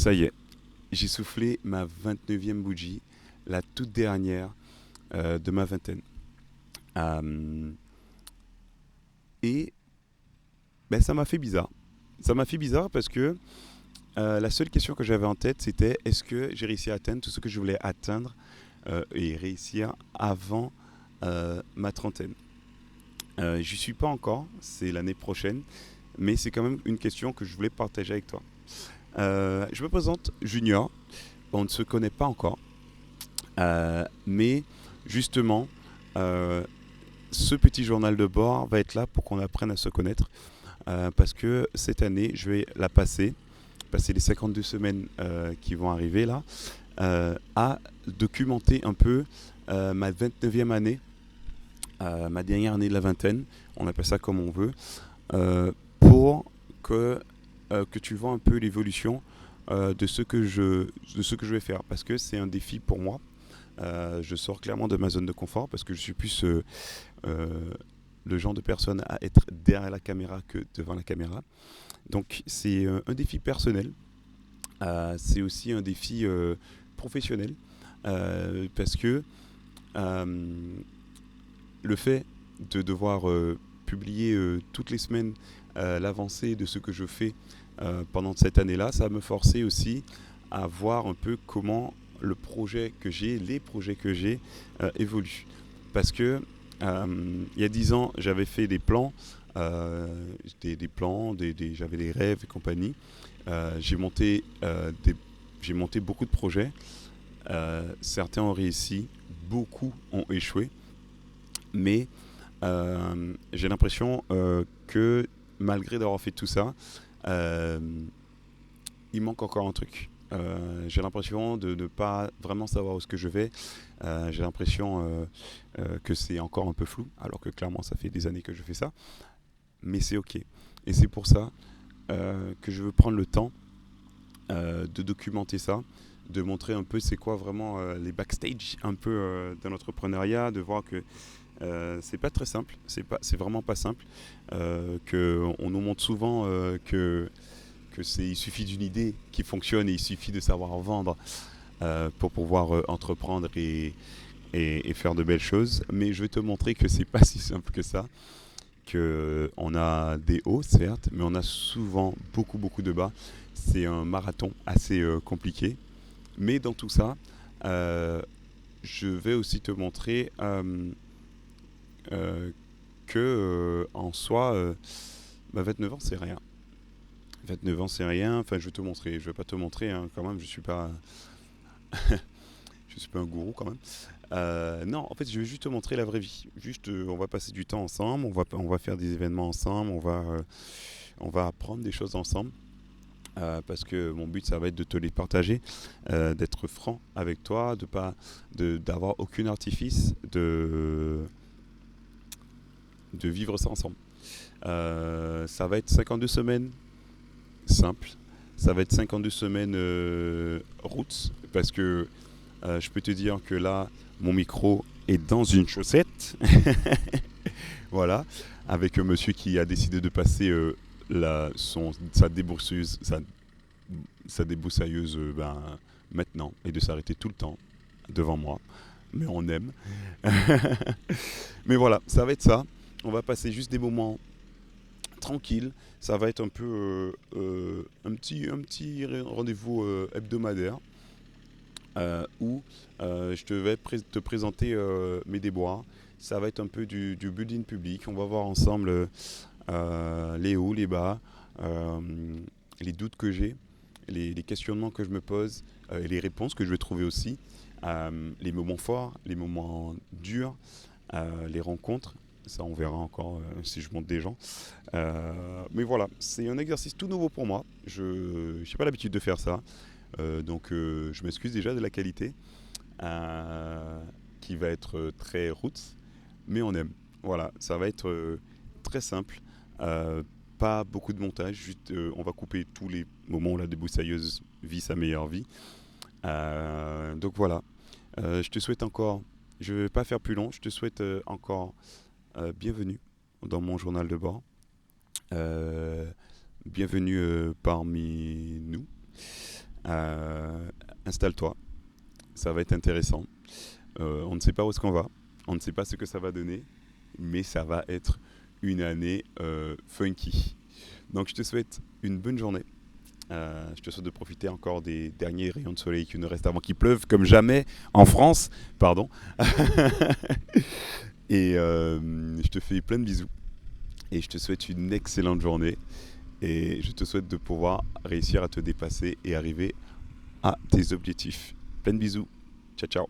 Ça y est, j'ai soufflé ma 29e bougie, la toute dernière de ma vingtaine. Euh, et ben, ça m'a fait bizarre. Ça m'a fait bizarre parce que la seule question que j'avais en tête, c'était est-ce que j'ai réussi à atteindre tout ce que je voulais atteindre et réussir avant ma trentaine. J'y suis pas encore, c'est l'année prochaine, mais c'est quand même une question que je voulais partager avec toi. Je me présente Junior, on ne se connaît pas encore, mais justement, euh, ce petit journal de bord va être là pour qu'on apprenne à se connaître, parce que cette année, je vais la passer les 52 semaines qui vont arriver là, à documenter un peu ma 29e année, ma dernière année de la vingtaine, on appelle ça comme on veut, pour que, que tu vois un peu l'évolution de ce que je vais faire. Parce que c'est un défi pour moi. Je sors clairement de ma zone de confort parce que je suis plus euh, le genre de personne à être derrière la caméra que devant la caméra. Donc c'est un défi personnel. C'est aussi un défi professionnel parce que euh, le fait de devoir publier toutes les semaines l'avancée de ce que je fais pendant cette année-là, ça me forçait aussi à voir un peu comment le projet que j'ai, les projets que j'ai évoluent. Parce que il y a 10 ans, j'avais fait des plans, des plans, j'avais des rêves et compagnie. J'ai monté, j'ai monté beaucoup de projets. Certains ont réussi, beaucoup ont échoué. Mais j'ai l'impression que malgré d'avoir fait tout ça, euh, il manque encore un truc. J'ai l'impression de ne pas vraiment savoir où est-ce que je vais. J'ai l'impression que c'est encore un peu flou, alors que clairement ça fait des années que je fais ça. Mais c'est ok. Et c'est pour ça que je veux prendre le temps de documenter ça, de montrer un peu c'est quoi vraiment les backstage un peu de l'entrepreneuriat, de voir que c'est pas très simple, c'est vraiment pas simple. Que on nous montre souvent il suffit d'une idée qui fonctionne et il suffit de savoir vendre pour pouvoir entreprendre et faire de belles choses. Mais je vais te montrer que c'est pas si simple que ça. Que on a des hauts certes, mais on a souvent beaucoup de bas. C'est un marathon assez compliqué. Mais dans tout ça, euh, je vais aussi te montrer euh, que en soi, 29 ans c'est rien. 29 ans c'est rien. Enfin, je vais te montrer. Je vais pas te montrer hein, quand même. Je suis pas un gourou quand même. Non, en fait, je vais juste te montrer la vraie vie. Juste, on va passer du temps ensemble. On va faire des événements ensemble. On va apprendre des choses ensemble. Parce que mon but, ça va être de te les partager, d'être franc avec toi, d'avoir aucun artifice, de vivre ça ensemble. Ça va être 52 semaines simples. Ça va être 52 semaines routes. Parce que je peux te dire que là, mon micro est dans une chaussette. Voilà. Avec un monsieur qui a décidé de passer sa débroussailleuse maintenant et de s'arrêter tout le temps devant moi. Mais on aime. Mais voilà, ça va être ça. On va passer juste des moments tranquilles. Ça va être un peu un petit rendez-vous hebdomadaire où je vais te présenter mes déboires. Ça va être un peu du building public. On va voir ensemble les hauts, les bas, euh, les doutes que j'ai, les questionnements que je me pose, et les réponses que je vais trouver aussi, les moments forts, les moments durs, les rencontres. Ça, on verra encore si je monte des gens. Mais voilà, c'est un exercice tout nouveau pour moi. Je n'ai pas l'habitude de faire ça. Donc, je m'excuse déjà de la qualité, euh, qui va être très roots, mais on aime. Voilà, ça va être très simple. Euh, Pas beaucoup de montage, juste on va couper tous les moments où la débroussailleuse vit sa meilleure vie. Donc voilà, je te souhaite encore, je ne vais pas faire plus long, je te souhaite encore bienvenue dans mon journal de bord. Euh, Bienvenue parmi nous. Installe-toi, ça va être intéressant. On ne sait pas où est-ce qu'on va, on ne sait pas ce que ça va donner, mais ça va être une année funky. Donc je te souhaite une bonne journée. Je te souhaite de profiter encore des derniers rayons de soleil qui nous restent avant qu'il pleuve, comme jamais en France. Pardon. Et je te fais plein de bisous. Et je te souhaite une excellente journée. Et je te souhaite de pouvoir réussir à te dépasser et arriver à tes objectifs. Plein de bisous. Ciao, ciao.